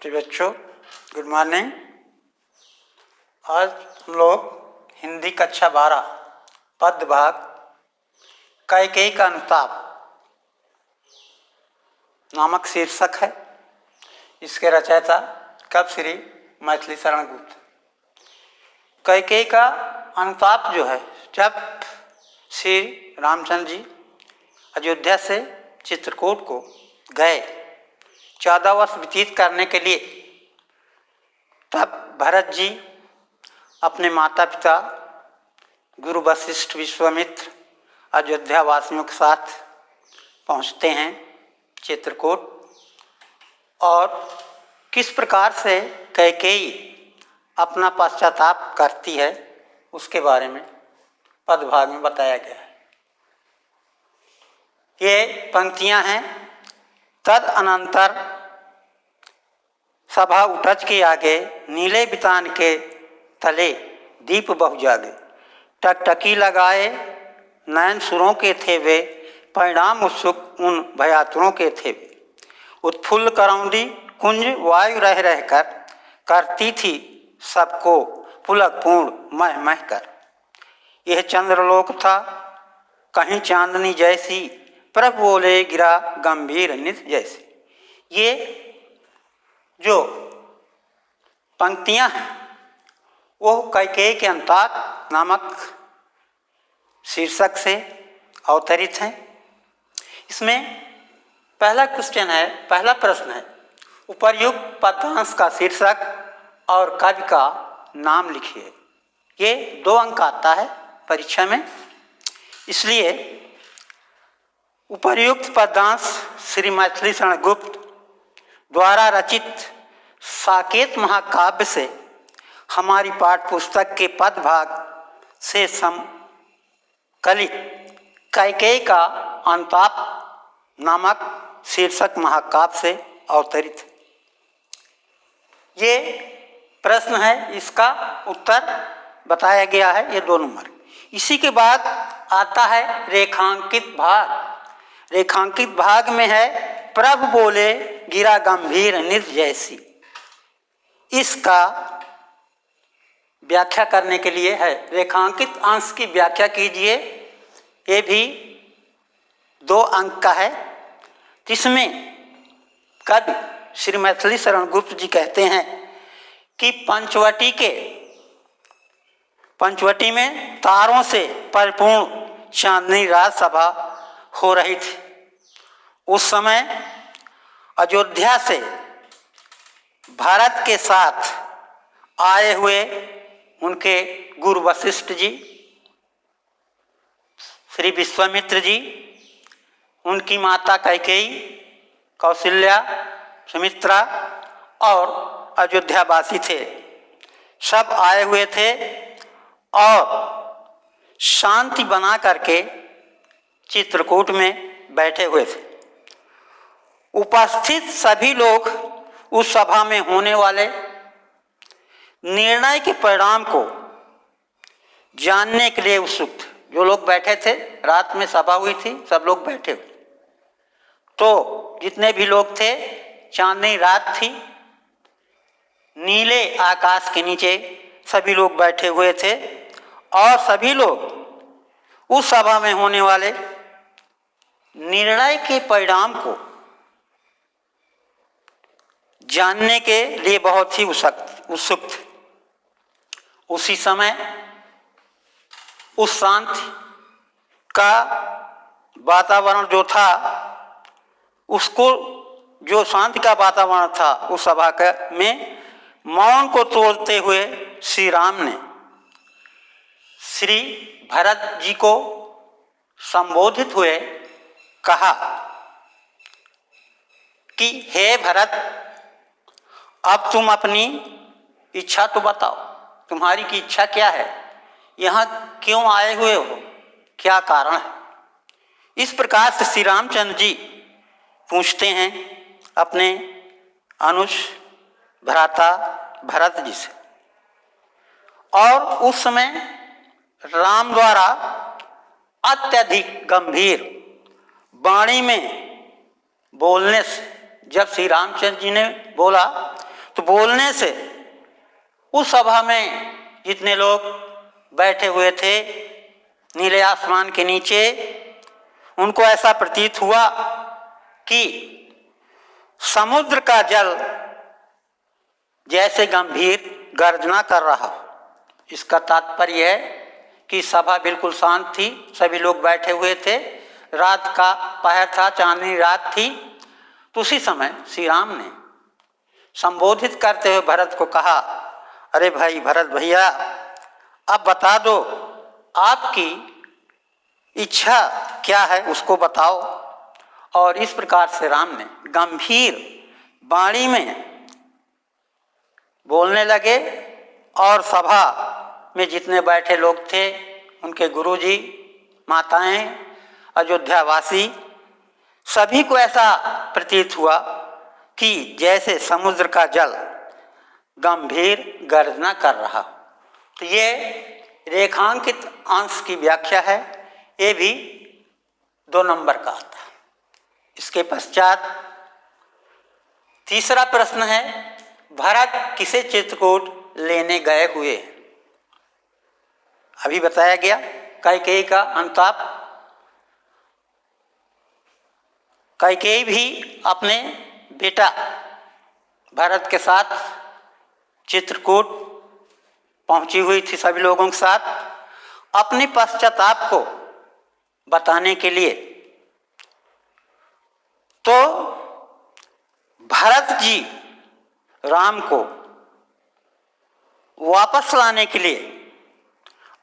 प्रिय बच्चों, good morning. आज हम लोग हिंदी कक्षा 12 पद्य भाग कैकेयी का अनुताप नामक शीर्षक है। इसके रचयिता कवि श्री मैथिली शरण गुप्त। कैकेयी का अनुताप जो है, जब श्री रामचंद्र जी अयोध्या से चित्रकूट को गए 14 वर्ष व्यतीत करने के लिए, तब भरत जी अपने माता पिता गुरु वशिष्ठ विश्वामित्र अयोध्या वासियों के साथ पहुंचते हैं चित्रकूट। और किस प्रकार से कैकेयी अपना पश्चाताप करती है उसके बारे में पदभाग में बताया गया है। ये पंक्तियां हैं। तद अनंतर सभा उठच के आगे, नीले बितान के तले दीप बहु जागे। टकटकी लगाए नयन सुरों के थे वे, परिणाम उत्सुक उन भयातुरों के थे वे। उत्फुल्ल करौंदी कुंज वायु रह रहकर, करती थी सबको पुलक पूर्ण मह मह कर। यह चंद्रलोक था कहीं चांदनी जैसी, प्रभु बोले गिरा गंभीर नित जैसी। ये जो पंक्तियां हैं वो कैकेयी के अनुताप नामक शीर्षक से अवतरित हैं। इसमें पहला प्रश्न है, उपर्युक्त पद्यांश का शीर्षक और कवि का नाम लिखिए। ये 2 अंक आता है परीक्षा में, इसलिए उपर्युक्त पद्यांश श्री मैथिली शरण गुप्त द्वारा रचित साकेत महाकाव्य से हमारी पाठ्य पुस्तक के पदभाग से संकलित कैकेयी का अनुताप नामक शीर्षक महाकाव्य से अवतरित है। ये प्रश्न है, इसका उत्तर बताया गया है, ये 2 नंबर। इसी के बाद आता है रेखांकित भाग। रेखांकित भाग में है, प्रभु बोले गिरा गंभीर नित जैसी। इसका व्याख्या करने के लिए है, रेखांकित अंश की व्याख्या कीजिए। ये भी 2 अंक का है। जिसमें कवि श्री मैथिली शरण गुप्त जी कहते हैं कि पंचवटी में तारों से परिपूर्ण चांदनी रात सभा हो रही थी। उस समय अयोध्या से भारत के साथ आए हुए उनके गुरु वशिष्ठ जी, श्री विश्वामित्र जी, उनकी माता कैकेयी, कौशल्या, सुमित्रा और अयोध्यावासी थे। सब आए हुए थे और शांति बना करके चित्रकूट में बैठे हुए थे। उपस्थित सभी लोग उस सभा में होने वाले निर्णय के परिणाम को जानने के लिए उत्सुक थे। जो लोग बैठे थे, रात में सभा हुई थी, सब लोग बैठे हुए। तो जितने भी लोग थे, चांदनी रात थी, नीले आकाश के नीचे सभी लोग बैठे हुए थे और सभी लोग उस सभा में होने वाले निर्णय के परिणाम को जानने के लिए बहुत ही उत्सुक थे। उसी समय उस शांति का वातावरण जो था, उसको जो शांति का वातावरण था उस सभा में मौन को तोड़ते हुए श्री राम ने श्री भरत जी को संबोधित हुए कहा कि हे भरत, अब तुम अपनी इच्छा तो बताओ, तुम्हारी की इच्छा क्या है, यहाँ क्यों आए हुए हो, क्या कारण है। इस प्रकार से श्री रामचंद्र जी पूछते हैं अपने अनुज भ्राता भरत जी से। और उस समय राम द्वारा अत्यधिक गंभीर वाणी में बोलने से जब श्री रामचंद्र जी ने बोला तो बोलने से उस सभा में जितने लोग बैठे हुए थे नीले आसमान के नीचे, उनको ऐसा प्रतीत हुआ कि समुद्र का जल जैसे गंभीर गर्जना कर रहा। इसका तात्पर्य है कि सभा बिल्कुल शांत थी, सभी लोग बैठे हुए थे, रात का पहर था, चांदनी रात थी। तो उसी समय श्री राम ने संबोधित करते हुए भरत को कहा, अरे भाई भरत भैया, अब बता दो आपकी इच्छा क्या है, उसको बताओ। और इस प्रकार से राम ने गंभीर वाणी में बोलने लगे और सभा में जितने बैठे लोग थे, उनके गुरुजी, माताएं, अयोध्यावासी, सभी को ऐसा प्रतीत हुआ कि जैसे समुद्र का जल गंभीर गर्जना कर रहा। तो ये रेखांकित अंश की व्याख्या है, ये भी 2 नंबर का आता है। इसके पश्चात तीसरा प्रश्न है, भरत किसे चित्रकूट लेने गए हुए? अभी बताया गया कैकेयी का अनुताप। कैकेयी भी अपने बेटा भरत के साथ चित्रकूट पहुंची हुई थी, सभी लोगों के साथ अपने पश्चाताप को बताने के लिए। तो भरत जी राम को वापस लाने के लिए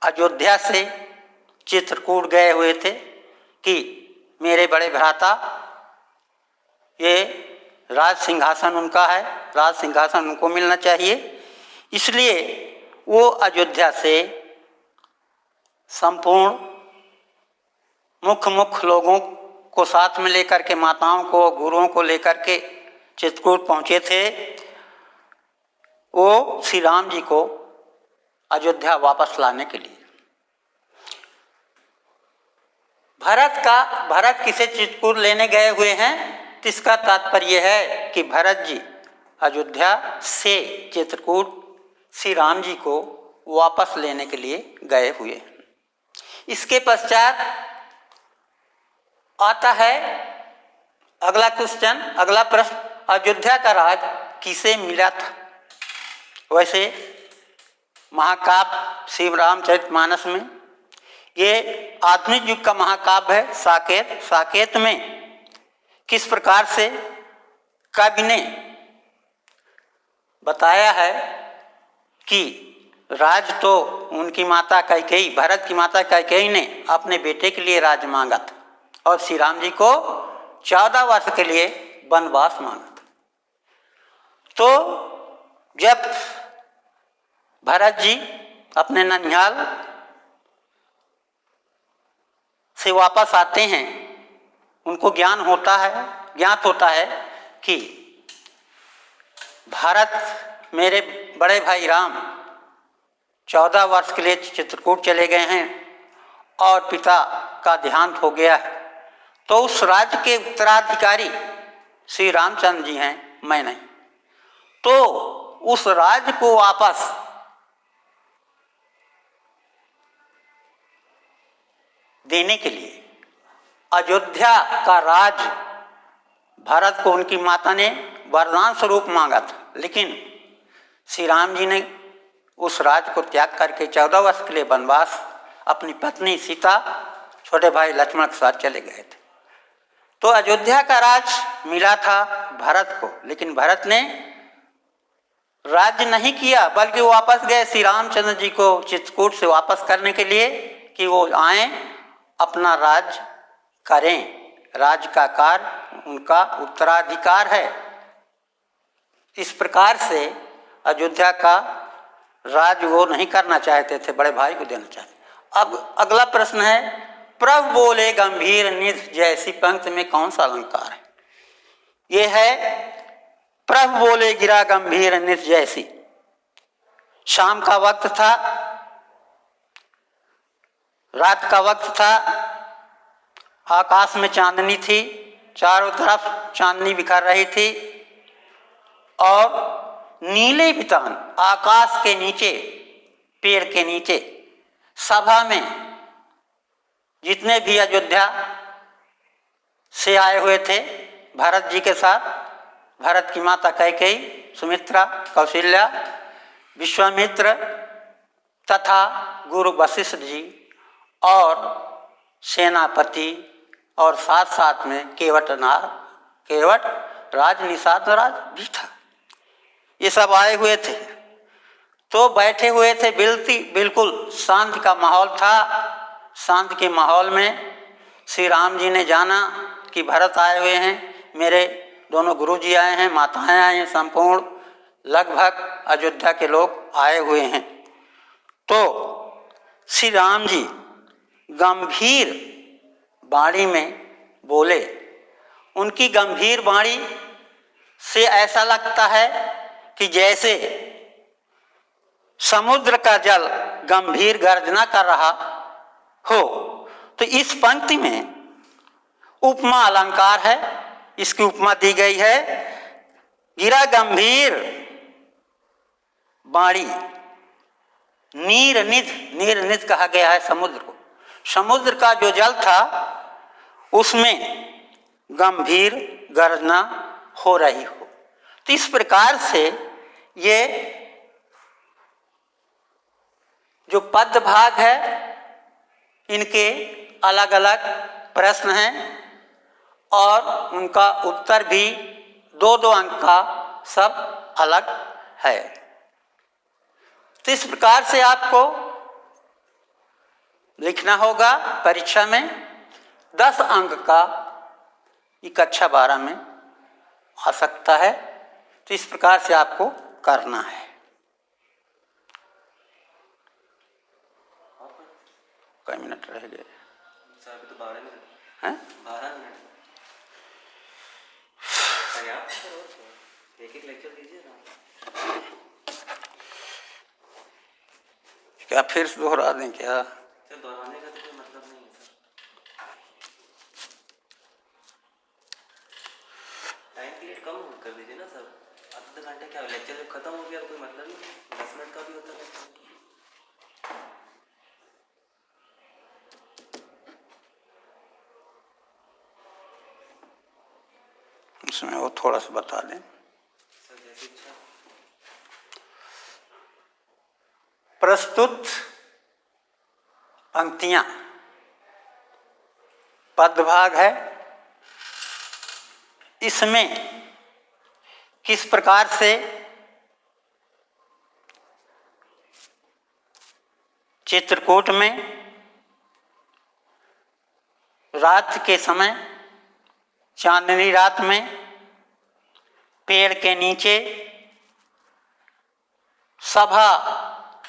अयोध्या से चित्रकूट गए हुए थे कि मेरे बड़े भ्राता, ये राज सिंहासन उनका है, राज सिंहासन उनको मिलना चाहिए। इसलिए वो अयोध्या से संपूर्ण मुख्य लोगों को साथ में लेकर के, माताओं को, गुरुओं को लेकर के चित्रकूट पहुंचे थे। वो श्री राम जी को अयोध्या वापस लाने के लिए। भरत किसे चित्रकूट लेने गए हुए हैं? तो इसका तात्पर्य है कि भरत जी अयोध्या से चित्रकूट श्री राम जी को वापस लेने के लिए गए हुए हैं। इसके पश्चात आता है अगला क्वेश्चन, अगला प्रश्न, अयोध्या का राज किसे मिला था? वैसे महाकाव्य श्री रामचरितमानस में, ये आधुनिक युग का महाकाव्य है साकेत। साकेत में किस प्रकार से कवि ने बताया है कि राज तो उनकी माता कैकेयी, भरत की माता कैकेयी ने अपने बेटे के लिए राज मांगा था और श्री राम जी को 14 वर्ष के लिए वनवास मांगा था। तो जब भरत जी अपने ननिहाल से वापस आते हैं, उनको ज्ञात होता है कि भारत मेरे बड़े भाई राम 14 वर्ष के लिए चित्रकूट चले गए हैं और पिता का देहांत हो गया है, तो उस राज्य के उत्तराधिकारी श्री रामचंद्र जी हैं, मैं नहीं। तो उस राज्य को वापस देने के लिए अयोध्या का राज भरत को उनकी माता ने वरदान स्वरूप मांगा था, लेकिन श्री राम जी ने उस राज को त्याग करके 14 वर्ष के लिए वनवास अपनी पत्नी सीता, छोटे भाई लक्ष्मण के साथ चले गए थे। तो अयोध्या का राज मिला था भरत को, लेकिन भरत ने राज्य नहीं किया, बल्कि वो वापस गए श्री रामचंद्र जी को चित्रकूट से वापस करने के लिए कि वो आए, अपना राज करें। राज का कार्य उनका उत्तराधिकार है। इस प्रकार से अयोध्या का राज वो नहीं करना चाहते थे, बड़े भाई को देना चाहते। अब अगला प्रश्न है, प्रभु बोले गंभीर निध जैसी पंक्ति में कौन सा अलंकार है? ये है प्रभु बोले गिरा गंभीर निध जैसी। शाम का वक्त था, रात का वक्त था, आकाश में चांदनी थी, चारों तरफ चांदनी बिखर रही थी और नीले बितान आकाश के नीचे, पेड़ के नीचे सभा में जितने भी अयोध्या से आए हुए थे भरत जी के साथ, भरत की माता कैकेयी, सुमित्रा, कौशल्या, विश्वामित्र तथा गुरु वशिष्ठ जी और सेनापति और साथ साथ में केवट राज निषाद राज भी था, ये सब आए हुए थे। तो बैठे हुए थे, बिल्कुल शांत का माहौल था। शांत के माहौल में श्री राम जी ने जाना कि भरत आए हुए हैं, मेरे दोनों गुरुजी आए हैं, माताएं आए हैं, संपूर्ण लगभग अयोध्या के लोग आए हुए हैं। तो श्री राम जी गंभीर वाणी में बोले। उनकी गंभीर वाणी से ऐसा लगता है कि जैसे समुद्र का जल गंभीर गर्जना कर रहा हो। तो इस पंक्ति में उपमा अलंकार है, इसकी उपमा दी गई है, गिरा गंभीर वाणी, नीर निध कहा गया है समुद्र को। समुद्र का जो जल था उसमें गंभीर गर्जना हो रही हो। तो इस प्रकार से ये जो पद भाग है इनके अलग अलग प्रश्न हैं और उनका उत्तर भी 2-2 अंक का सब अलग है। तो इस प्रकार से आपको लिखना होगा परीक्षा में। 10 अंक का ये कक्षा 12 में आ सकता है। तो इस प्रकार से आपको करना है। कई मिनट रह गए? तो 12 मिनट हैं? 12 मिनट एक लेक्चर दीजिए ना। क्या फिर से दोहरा दें क्या? सर दोहराने का तो कोई मतलब नहीं है सर। टाइम पीरियड कम कर दीजिए ना सर। आधे घंटे क्या लेक्चर जब खत्म हो गया कोई मतलब नहीं, 10 मिनट का भी होता है। उसमें वो थोड़ा सा बता दें। प्रस्तुत पंक्तियां पदभाग है, इसमें किस प्रकार से चित्रकूट में रात के समय, चांदनी रात में पेड़ के नीचे सभा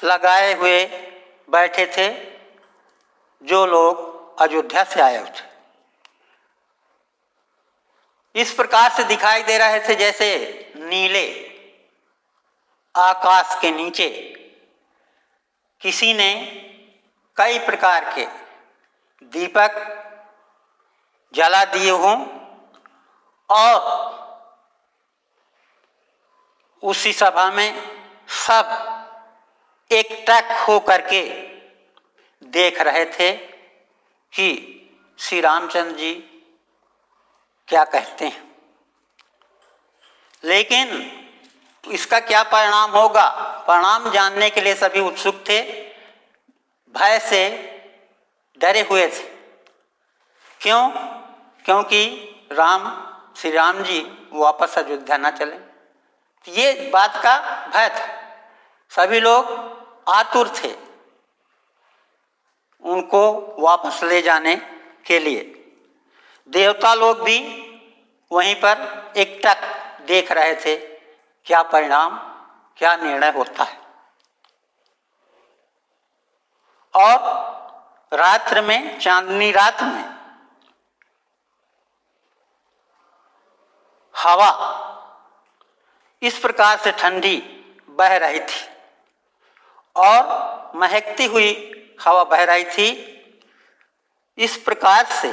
लगाए हुए बैठे थे जो लोग अयोध्या से आए थे। इस प्रकार से दिखाई दे रहे थे जैसे नीले आकाश के नीचे किसी ने कई प्रकार के दीपक जला दिए हों और उसी सभा में सब एकटक हो करके देख रहे थे कि श्री रामचंद्र जी क्या कहते हैं। लेकिन इसका क्या परिणाम होगा, परिणाम जानने के लिए सभी उत्सुक थे, भय से डरे हुए थे। क्यों? क्योंकि श्री राम जी वापस अयोध्या न चले। ये बात का भय था। सभी लोग आतुर थे उनको वापस ले जाने के लिए। देवता लोग भी वहीं पर एकटक देख रहे थे क्या परिणाम, क्या निर्णय होता है। और रात्र में, चांदनी रात में हवा इस प्रकार से ठंडी बह रही थी और महकती हुई हवा बह रही थी। इस प्रकार से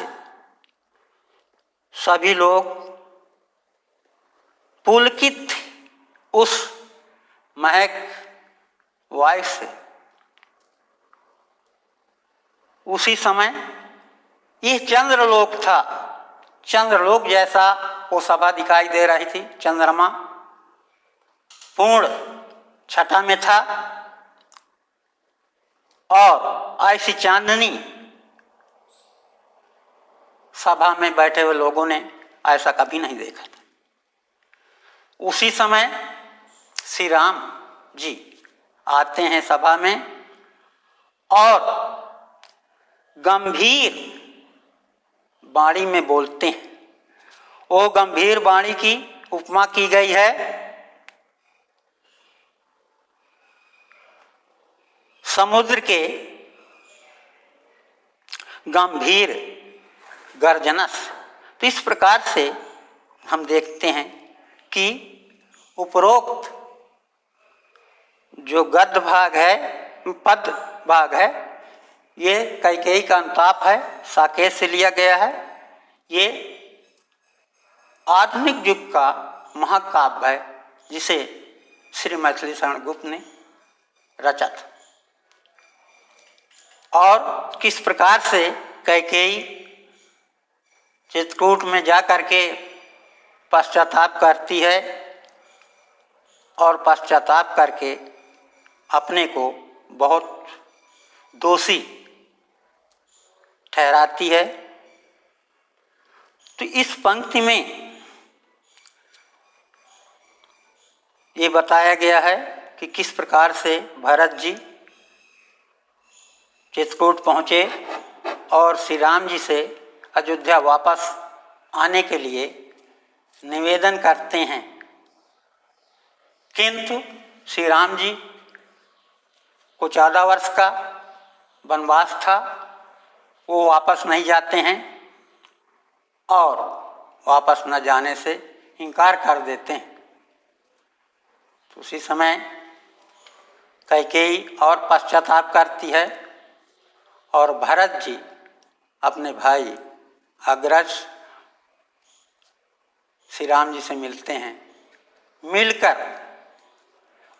सभी लोग पुलकित उस महक वायु से। उसी समय यह चंद्रलोक था, चंद्रलोक जैसा वो सभा दिखाई दे रही थी। चंद्रमा पूर्ण छटा में था और ऐसी चांदनी सभा में बैठे हुए लोगों ने ऐसा कभी नहीं देखा था। उसी समय श्री राम जी आते हैं सभा में और गंभीर वाणी में बोलते हैं। वो गंभीर वाणी की उपमा की गई है समुद्र के गंभीर गर्जनस। तो इस प्रकार से हम देखते हैं कि उपरोक्त जो गद्य भाग है, पद भाग है, ये कैकेयी का अनुताप है, साकेत से लिया गया है। ये आधुनिक युग का महाकाव्य है जिसे श्री मैथिली शरण गुप्त ने रचा था। और किस प्रकार से कैकेयी चित्रकूट में जा करके पश्चाताप करती है और पश्चाताप करके अपने को बहुत दोषी ठहराती है। तो इस पंक्ति में ये बताया गया है कि किस प्रकार से भरत जी चित्रकूट पहुँचे और श्री राम जी से अयोध्या वापस आने के लिए निवेदन करते हैं, किंतु श्री राम जी को 14 वर्ष का वनवास था, वो वापस नहीं जाते हैं और वापस न जाने से इनकार कर देते हैं। तो उसी समय कैकेयी और पश्चाताप करती है और भरत जी अपने भाई अग्रज श्री राम जी से मिलते हैं। मिलकर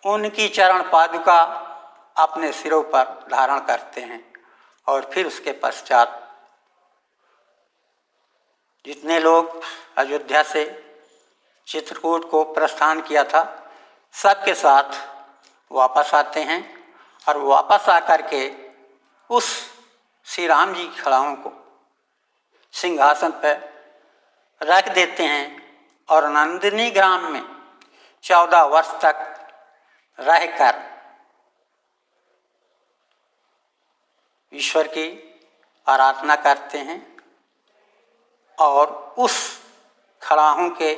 उनकी चरण पादुका अपने सिरों पर धारण करते हैं और फिर उसके पश्चात जितने लोग अयोध्या से चित्रकूट को प्रस्थान किया था सबके साथ वापस आते हैं और वापस आकर के उस श्री राम जी की खड़ाओं को सिंहासन पर रख देते हैं और नंदिनी ग्राम में 14 वर्ष तक रहकर ईश्वर की आराधना करते हैं और उस खड़ाहों के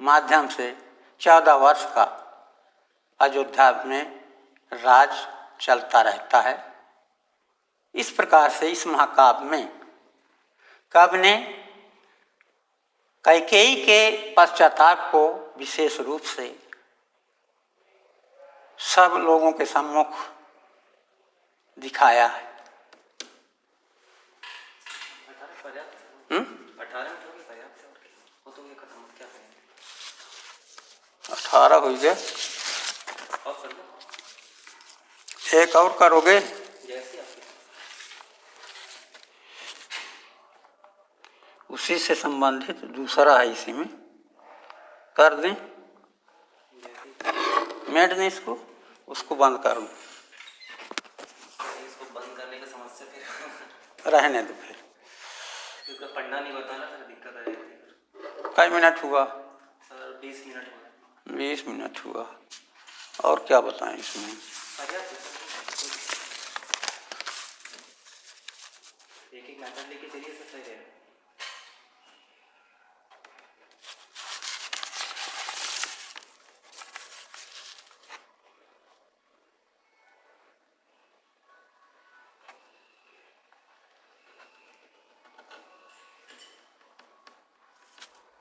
माध्यम से 14 वर्ष का अयोध्या में राज चलता रहता है। इस प्रकार से इस महाकाव्य में कवि ने कैकेयी के पश्चाताप को विशेष रूप से सब लोगों के सम्मुख दिखाया है। 18 हो गए, एक और करोगे? उसी से संबंधित दूसरा है, इसी में कर दें। मेट ने इसको उसको बंद करूँ, इसको बंद करने का समस्या फिर रहने दो फिर, क्योंकि पढ़ना नहीं बताना सर, दिक्कत आ जाती है। कई मिनट हुआ? सर 20 मिनट हुआ। 20 मिनट हुआ। और क्या बताएं इसमें? एक मैटर लेके चलिए, सब सही रहेगा।